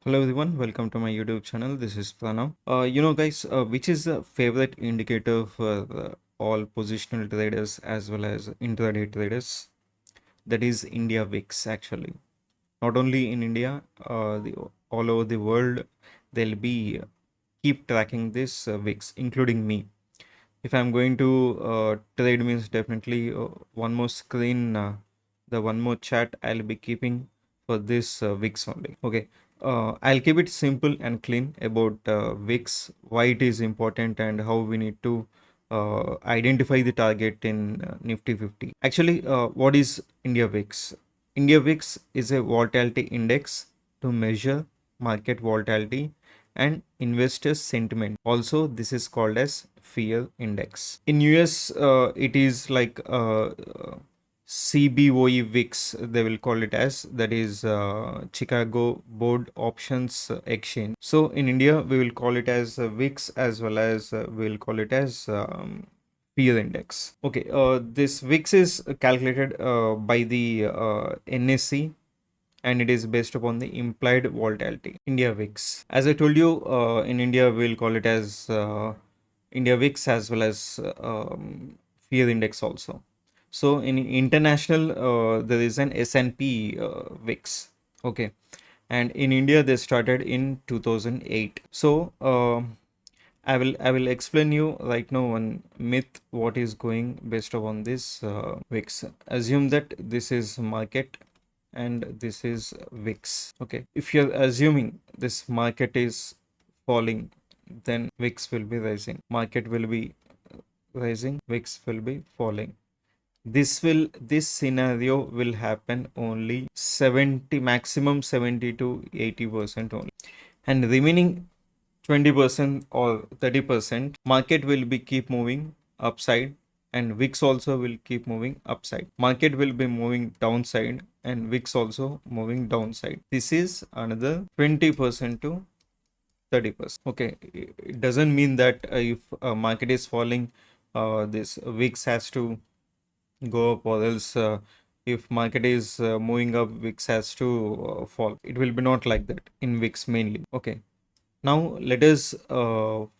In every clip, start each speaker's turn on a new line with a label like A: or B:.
A: Hello everyone, welcome to my YouTube channel. This is Pranav. Guys, which is the favorite indicator for all positional traders as well as intraday traders? That is India VIX actually. Not only in India, all over the world, they'll be keep tracking this VIX, including me. If I'm going to trade means definitely one more screen, the one more chat I'll be keeping for this VIX only. Okay, I'll keep it simple and clean about VIX, why it is important and how we need to identify the target in Nifty 50. Actually, what is India VIX? India VIX is a volatility index to measure market volatility and investors sentiment. Also, this is called as fear index. In US, it is like CBOE VIX, they will call it as, that is Chicago Board Options Exchange. So in India, we will call it as VIX as well as we will call it as fear index. Okay, this VIX is calculated by the NSE, and it is based upon the implied volatility. India VIX. As I told you, in India we'll call it as India VIX as well as fear index also. So in international, there is an S&P VIX. Okay, and in India they started in 2008. So I will explain you right now one myth what is going based upon this VIX. Assume that this is market and this is VIX. Okay, if you're assuming this market is falling, then VIX will be rising. Market will be rising, VIX will be falling. This scenario will happen only 70, maximum 70 to 80% only, and remaining 20% or 30% market will be keep moving upside, and VIX also will keep moving upside. Market will be moving downside and VIX also moving downside. This is another 20% to 30%. Okay, it doesn't mean that if market is falling, this VIX has to go up, or else if market is moving up, VIX has to fall. It will be not like that in VIX mainly. Okay, now let us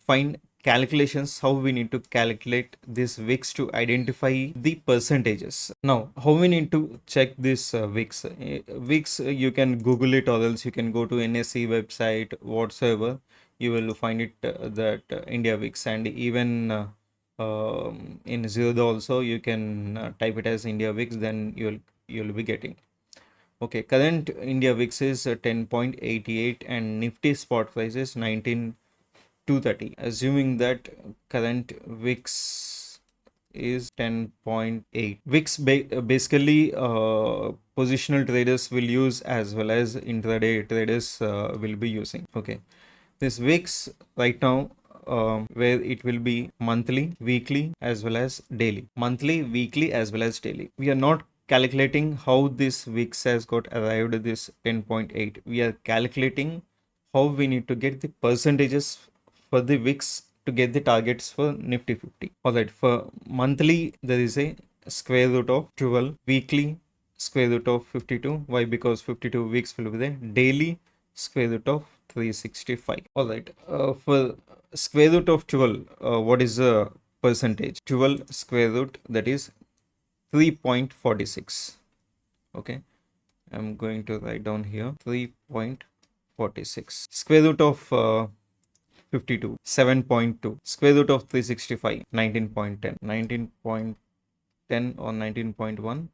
A: find calculations how we need to calculate this VIX to identify the percentages. Now, how we need to check this VIX? VIX, you can Google it, or else you can go to NSE website, whatsoever. You will find it that India VIX, and even in Zerodha also you can type it as India VIX, then you'll be getting. Okay, current India VIX is 10.88 and Nifty spot price is 19,230. Assuming that current VIX is 10.8. VIX basically positional traders will use as well as intraday traders will be using. Okay, this VIX right now, where it will be monthly, weekly as well as daily. Monthly, weekly as well as daily. We are not calculating how this VIX has got arrived at this 10.8. We are calculating how we need to get the percentages for the VIX to get the targets for Nifty 50. Alright, for monthly there is a square root of 12, weekly square root of 52. Why? Because 52 weeks will be there. Daily square root of 365. Alright, for square root of 12, what is the percentage? 12 square root, that is 3.46. Okay, I'm going to write down here 3.46. Square root of 52, 7.2. Square root of 365, 19.10. 19.10 or 19.1,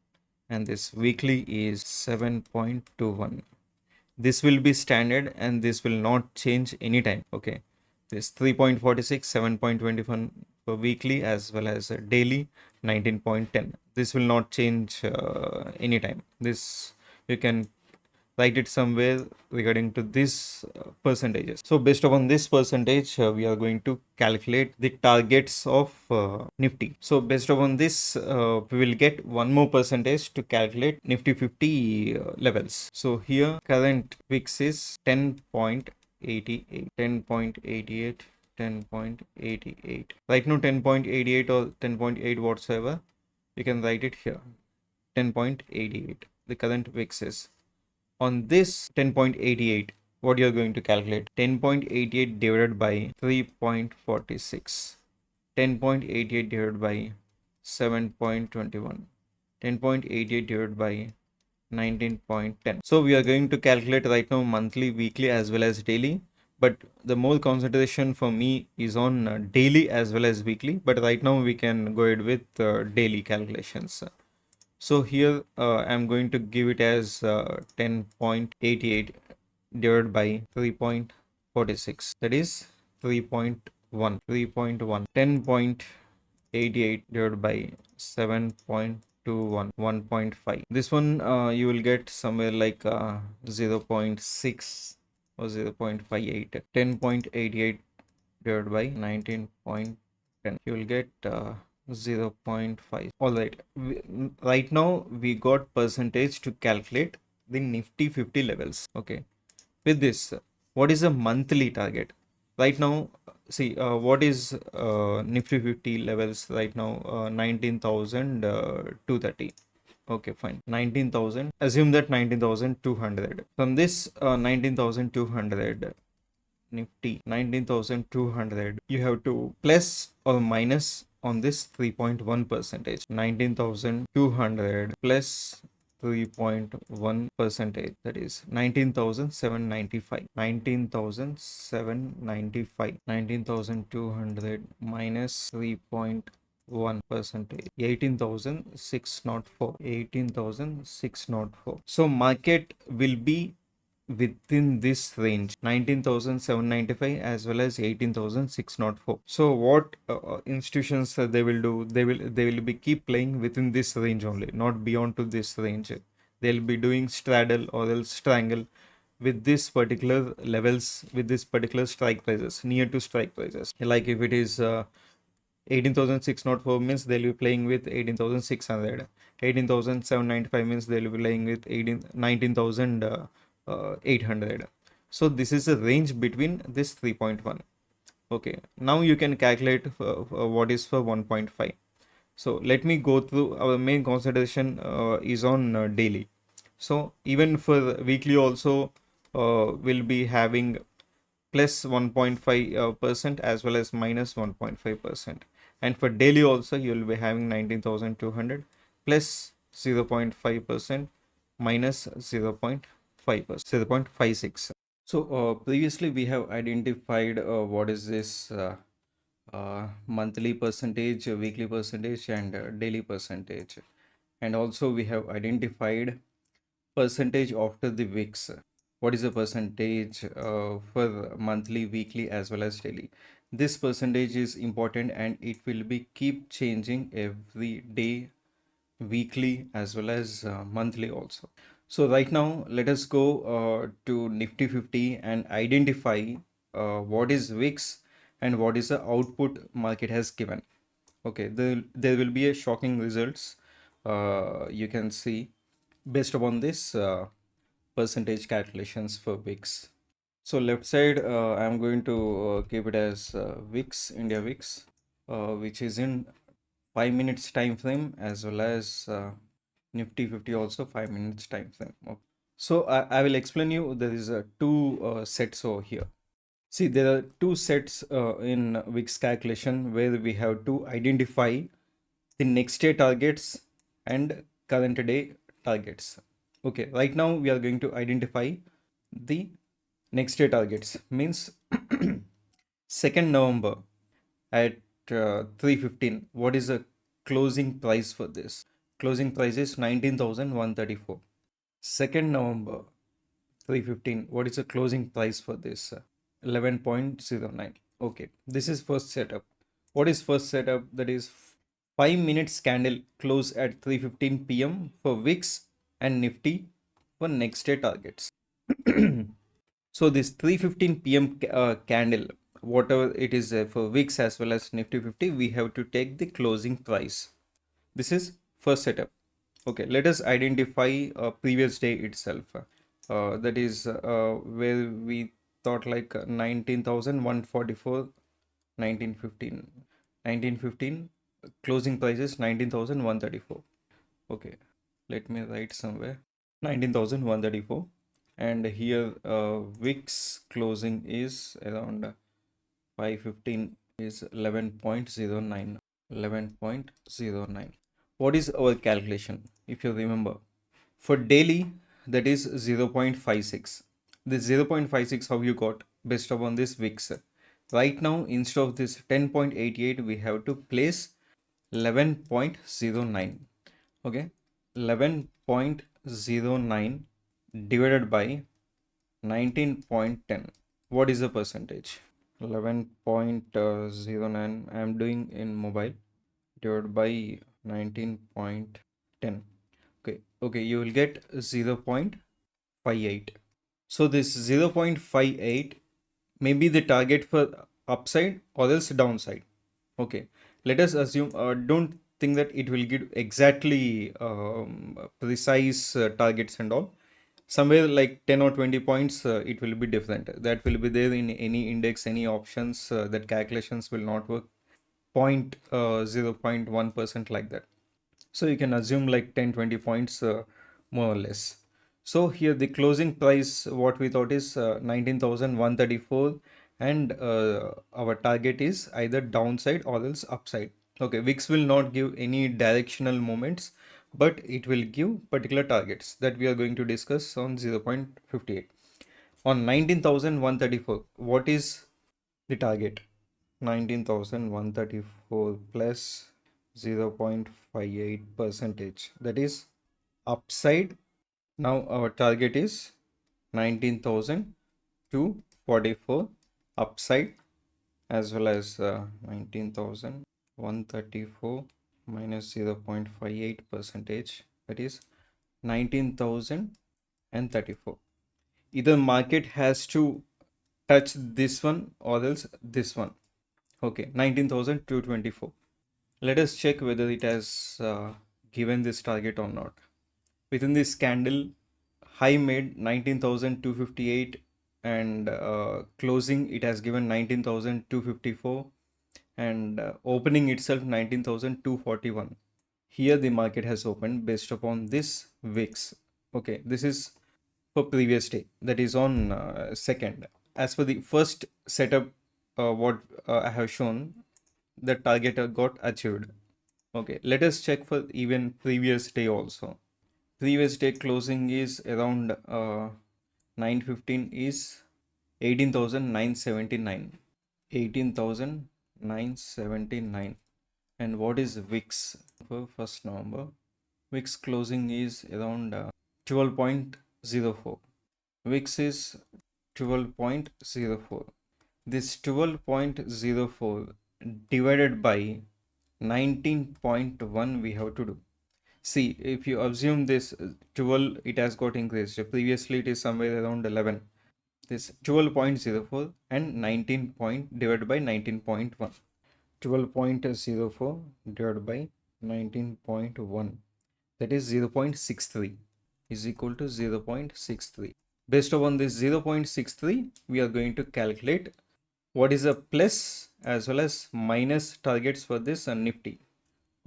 A: and this weekly is 7.21. This will be standard and this will not change anytime. Okay, this 3.46, 7.21 for weekly as well as daily, 19.10. This will not change anytime. This you can write it somewhere regarding to this percentages. So based upon this percentage, we are going to calculate the targets of Nifty. So based upon this, we will get one more percentage to calculate Nifty 50 levels. So here current VIX is 10.88, 10.88, 10.88. Right now 10.88 or 10.8 whatsoever, you can write it here. 10.88, the current VIX is. On this 10.88, what you're going to calculate? 10.88 divided by 3.46. 10.88 divided by 7.21. 10.88 divided by 19.10. So we are going to calculate right now monthly, weekly as well as daily, but the more concentration for me is on daily as well as weekly, but right now we can go ahead with daily calculations. So here I'm going to give it as 10.88 divided by 3.46, that is 3.1. 10.88 divided by 7.21, 1.5. This one you will get somewhere like 0.6 or 0.58. 10.88 divided by 19.10, you will get 0.5. All right, right now we got percentage to calculate the Nifty 50 levels. Okay, with this, what is a monthly target? Right now, see, what is Nifty 50 levels right now? 19,230. Okay, fine. 19,000. Assume that 19,200. From this 19,200, Nifty 19,200, you have to plus or minus on this 3.1 percentage. 19,200 plus 3.1 percentage, that is 19,795. 19,795. 19,200 minus 3.1 percentage, 18,604. 18,604. So market will be within this range, 19,795 as well as 18,604. So what institutions they will do, they will be keep playing within this range only, not beyond to this range. They'll be doing straddle or else strangle with this particular levels, with this particular strike prices, near to strike prices. Like if it is 18,604 means they'll be playing with 18,600. 18,795 means they'll be playing with 19,800. So this is a range between this 3.1. Okay, now you can calculate what is for 1.5. So let me go through. Our main concentration is on daily. So even for weekly also we'll be having plus 1.5% as well as minus 1.5%. And for daily also you will be having 19,200 plus 0.5% minus 0.5%, 0.56. So previously we have identified what is this monthly percentage, weekly percentage and daily percentage. And also we have identified percentage after the VIX. What is the percentage for monthly, weekly as well as daily? This percentage is important and it will be keep changing every day, weekly as well as monthly also. So right now let us go to Nifty 50 and identify what is VIX and what is the output market has given. Okay, there will be a shocking results you can see based upon this percentage calculations for VIX. So left side I'm going to keep it as VIX, India VIX, which is in 5 minutes time frame, as well as Nifty 50 also 5 minutes time frame. Okay. So I will explain you. There is two sets over here. See, there are two sets in VIX calculation where we have to identify the next day targets and current day targets. Okay, right now we are going to identify the next day targets, means 2nd November at 3:15. What is the closing price for this? Closing price is 19,134. 2nd November 3:15. What is the closing price for this? 11.09. Okay, this is first setup. What is first setup? That is 5 minutes candle close at 3:15 p.m. for VIX and Nifty for next day targets. So this 3:15 p.m. Candle, whatever it is for VIX as well as Nifty 50, we have to take the closing price. This is first setup. Okay, let us identify previous day itself. That is where we thought like 19,144, 1915. 1915 closing price is 19,134. Okay, let me write somewhere 19,134. and here VIX closing is around 515 is 11.09. 11.09. What is our calculation? If you remember, for daily, that is 0.56. This 0.56 how you got based upon this VIX. Right now, instead of this 10.88, we have to place 11.09. Okay, 11.09 divided by 19.10. What is the percentage? 11.09 I am doing in mobile divided by 19.10. Okay, you will get 0.58. So this 0.58 may be the target for upside or else downside. Okay, let us assume, don't think that it will give exactly precise targets and all. Somewhere like 10 or 20 points, it will be different. That will be there in any index, any options, that calculations will not work. 0.1% like that. So you can assume like 10-20 points, more or less. So here the closing price what we thought is 19,134, and our target is either downside or else upside. Okay, VIX will not give any directional moments, but it will give particular targets that we are going to discuss on 0.58. On 19,134, what is the target? 19,134 plus 0.58 percentage, that is upside. Now our target is 19,244 upside, as well as 19,134 minus 0.58 percentage, that is 19,034. Either market has to touch this one or else this one. Okay, 19,224. Let us check whether it has given this target or not. Within this candle, high made 19,258, and closing it has given 19,254, and opening itself 19,241. Here the market has opened based upon this VIX. Okay, this is for previous day, that is on second. As for the first setup, what I have shown, the target got achieved. Okay, let us check for even previous day also. Previous day closing is around 915 is 18,979. 18,979. And what is VIX for 1st November? VIX closing is around 12.04. VIX is 12.04. This 12.04 divided by 19.1 we have to do. See, if you assume this 12, it has got increased. Previously, it is somewhere around 11. This 12.04 and 19 point divided by 19.1. 12.04 divided by 19.1. That is 0.63 is equal to 0.63. Based upon this 0.63, we are going to calculate what is the plus as well as minus targets for this Nifty.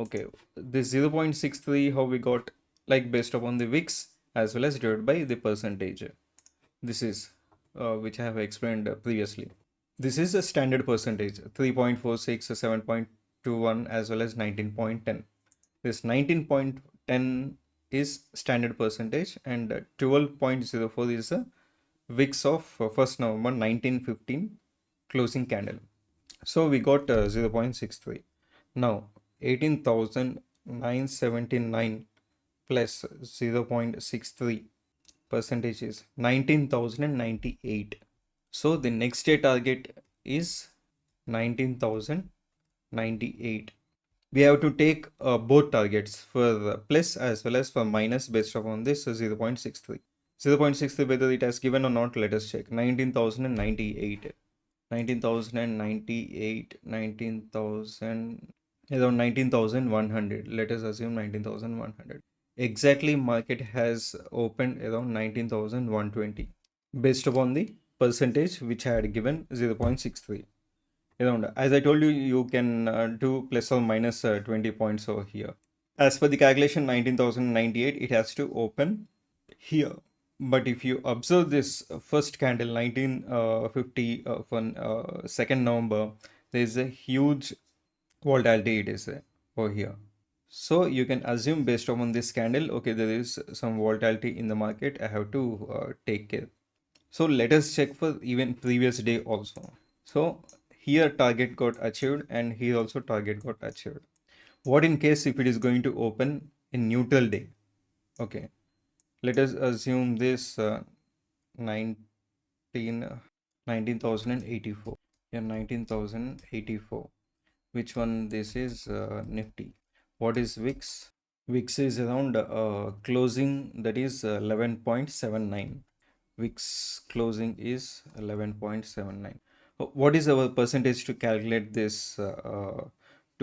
A: Okay, this 0.63 how we got, like based upon the VIX as well as divided by the percentage. This is which I have explained previously. This is a standard percentage, 3.46, 7.21 as well as 19.10. This 19.10 is standard percentage, and 12.04 is a VIX of 1st November 1915 closing candle. So we got 0.63. Now 18,979 plus 0.63 percentage is 19,098. So the next day target is 19,098. We have to take both targets for plus as well as for minus based upon this 0.63. 0.63 whether it has given or not, let us check. 19,098. 19,098, 19,000, around 19,100. Let us assume 19,100. Exactly, market has opened around 19,120 based upon the percentage which I had given 0.63. Around, as I told you, you can do plus or minus 20 points over here. As per the calculation 19,098, it has to open here. But if you observe this first candle 1950 on 2nd November, there is a huge volatility it is there over here. So you can assume based upon this candle, okay, there is some volatility in the market. I have to take care. So let us check for even previous day also. So here target got achieved and here also target got achieved. What in case if it is going to open in neutral day? Okay, let us assume this 19 19,084. Yeah, 19,084. Which one? This is Nifty. What is VIX? VIX is around closing, that is 11.79. VIX closing is 11.79. What is our percentage to calculate this, to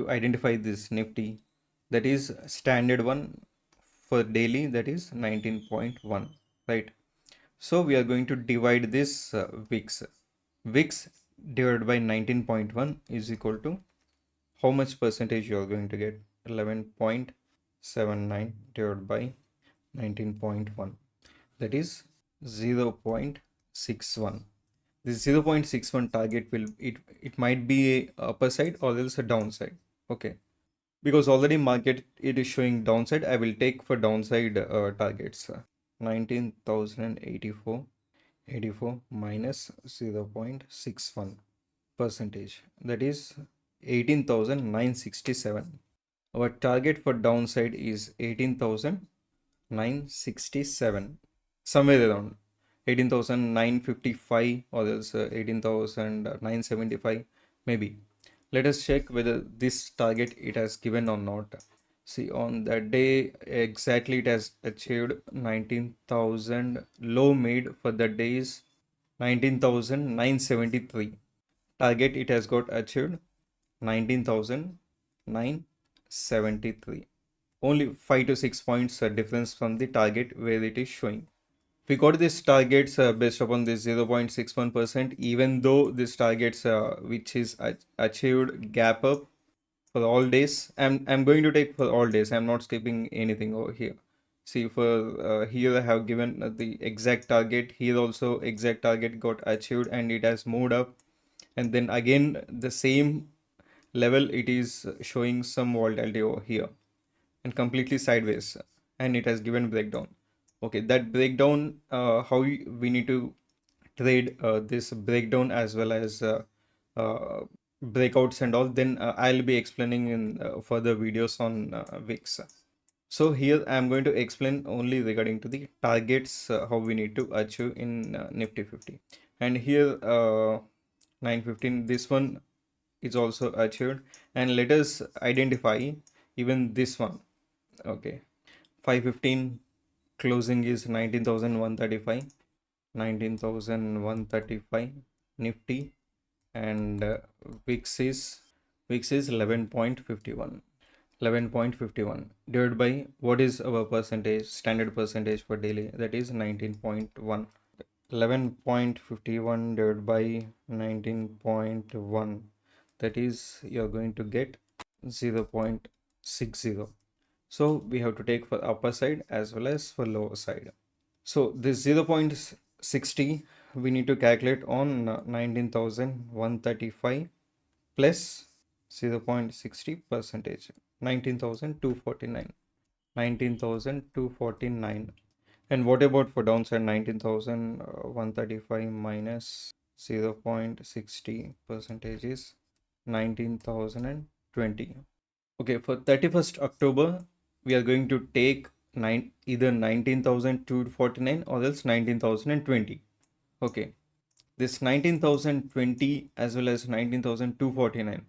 A: identify this Nifty? That is standard one for daily, that is 19.1, right? So we are going to divide this VIX. VIX divided by 19.1 is equal to how much percentage you are going to get? 11.79 divided by 19.1, that is 0.61. This 0.61 target will, it might be a upper side or else a downside. Okay, because already market it is showing downside, I will take for downside targets. 19,084 minus 0.61 percentage, that is 18,967. Our target for downside is 18,967, somewhere around 18,955 or else 18,975 maybe. Let us check whether this target it has given or not. See, on that day exactly it has achieved 19,000. Low made for the day is 19,973. Target it has got achieved 19,973. Only 5 to 6 points difference from the target where it is showing. We got these targets based upon this 0.61%, even though this targets which is achieved gap up for all days. I'm going to take for all days. I'm not skipping anything over here. See, for here I have given the exact target. Here also exact target got achieved and it has moved up. And then again the same level it is showing some volatility over here and completely sideways, and it has given breakdown. Okay, that breakdown, how we need to trade this breakdown as well as uh, breakouts and all, then I'll be explaining in further videos on VIX. So here I'm going to explain only regarding to the targets, how we need to achieve in Nifty 50. And here 915, this one is also achieved, and let us identify even this one. Okay, 515 closing is 19,135, 19,135 Nifty, and VIX is 11.51. 11.51 divided by what is our percentage, standard percentage for daily, that is 19.1. 11.51 divided by 19.1, that is you're going to get 0.60. So we have to take for upper side as well as for lower side. So this 0.60 we need to calculate on 19,135 plus 0.60 percentage, 19,249. 19,249. And what about for downside? 19,135 minus 0.60 percentage is 19,020. Okay, for 31st October, we are going to take either 19,249 or else 19,020. Okay, this 19,020 as well as 19,249,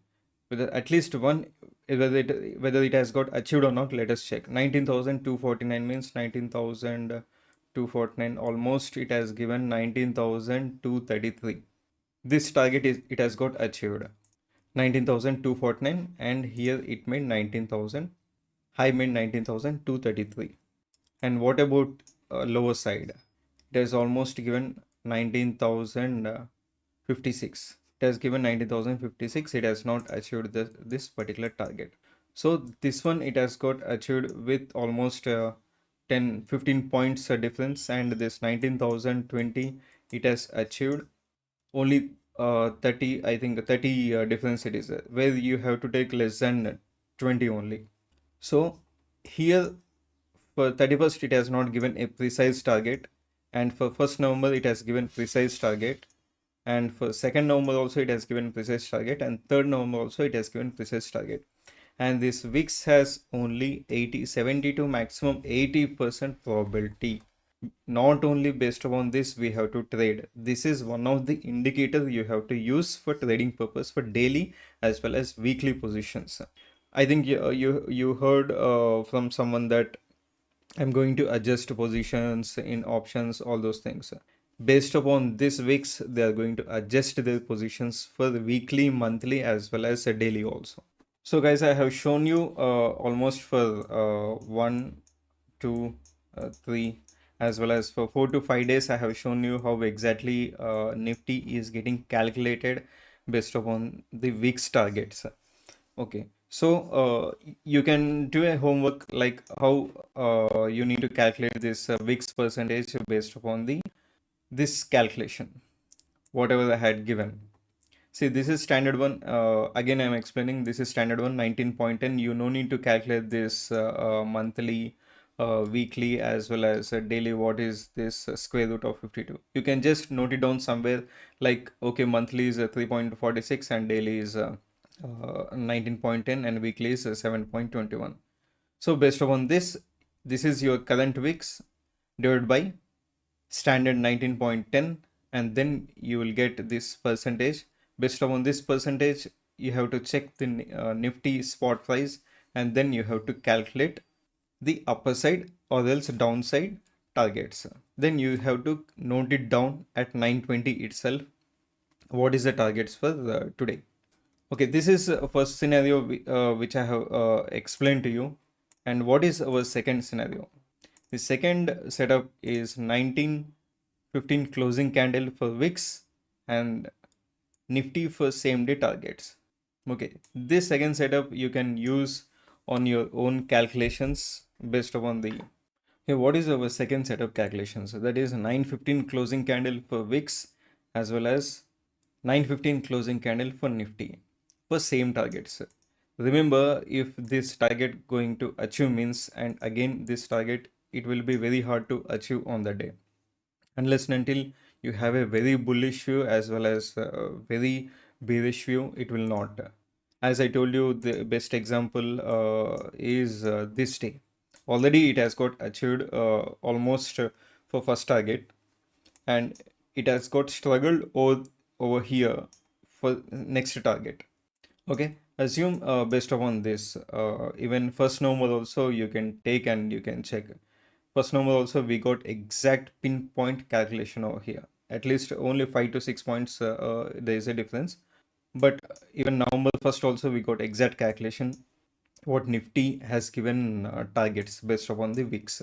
A: whether at least one, whether it has got achieved or not, let us check. 19,249 means 19,249, almost it has given 19,233. This target is, it has got achieved 19,249, and here it made 19,000, high made 19,233. And what about lower side? It has almost given 19,056. It has given 19,056. It has not achieved this particular target. So this one it has got achieved with almost 10 15 points difference, and this 19,020 it has achieved only 30, I think 30 difference it is, where you have to take less than 20 only. So here for 31st it has not given a precise target, and for 1st November it has given precise target, and for 2nd November also it has given precise target, and 3rd November also it has given precise target. And this VIX has only 80 70 to maximum 80% probability. Not only based upon this we have to trade. This is one of the indicators you have to use for trading purpose for daily as well as weekly positions. I think you heard from someone that I'm going to adjust positions in options, all those things. Based upon this weeks, they are going to adjust their positions for the weekly, monthly, as well as a daily also. So guys, I have shown you almost for 1, 2, 3, as well as for 4 to 5 days, I have shown you how exactly Nifty is getting calculated based upon the week's targets. Okay, so you can do a homework like how you need to calculate this VIX percentage based upon the this calculation, whatever I had given. See, this is standard one. Again, I'm explaining this is standard one 19.10. You no need to calculate this monthly, weekly, as well as daily. What is this square root of 52? You can just note it down somewhere like, okay, monthly is 3.46 and daily is 19.10 and weekly is 7.21. So based upon this, this is your current weeks divided by standard 19.10, and then you will get this percentage. Based upon this percentage, you have to check the Nifty spot price, and then you have to calculate the upper side or else downside targets. Then you have to note it down at 920 itself. What is the targets for today? Okay, this is first scenario which I have explained to you. And what is our second scenario? The second setup is 1915 closing candle for VIX and Nifty for same day targets. Okay, this second setup you can use on your own calculations based upon the. Okay, what is our second setup calculations? So that is 915 closing candle for VIX as well as 915 closing candle for Nifty for same targets. Remember, if this target going to achieve means, and again this target, it will be very hard to achieve on the day unless and until you have a very bullish view as well as a very bearish view. It will not. As I told you, the best example is this day. Already it has got achieved almost for first target, and it has got struggled over here for next target. Okay, assume based upon this, even first November also you can take and you can check. First November also we got exact pinpoint calculation over here. At least only 5 to 6 points there is a difference. But even November 1st also we got exact calculation what Nifty has given targets based upon the VIX.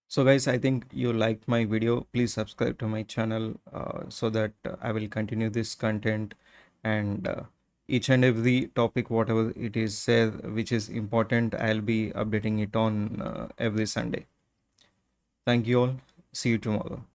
A: So guys, I think you liked my video. Please subscribe to my channel so that I will continue this content, and each and every topic, whatever it is said, which is important, I'll be updating it on every Sunday. Thank you all. See you tomorrow.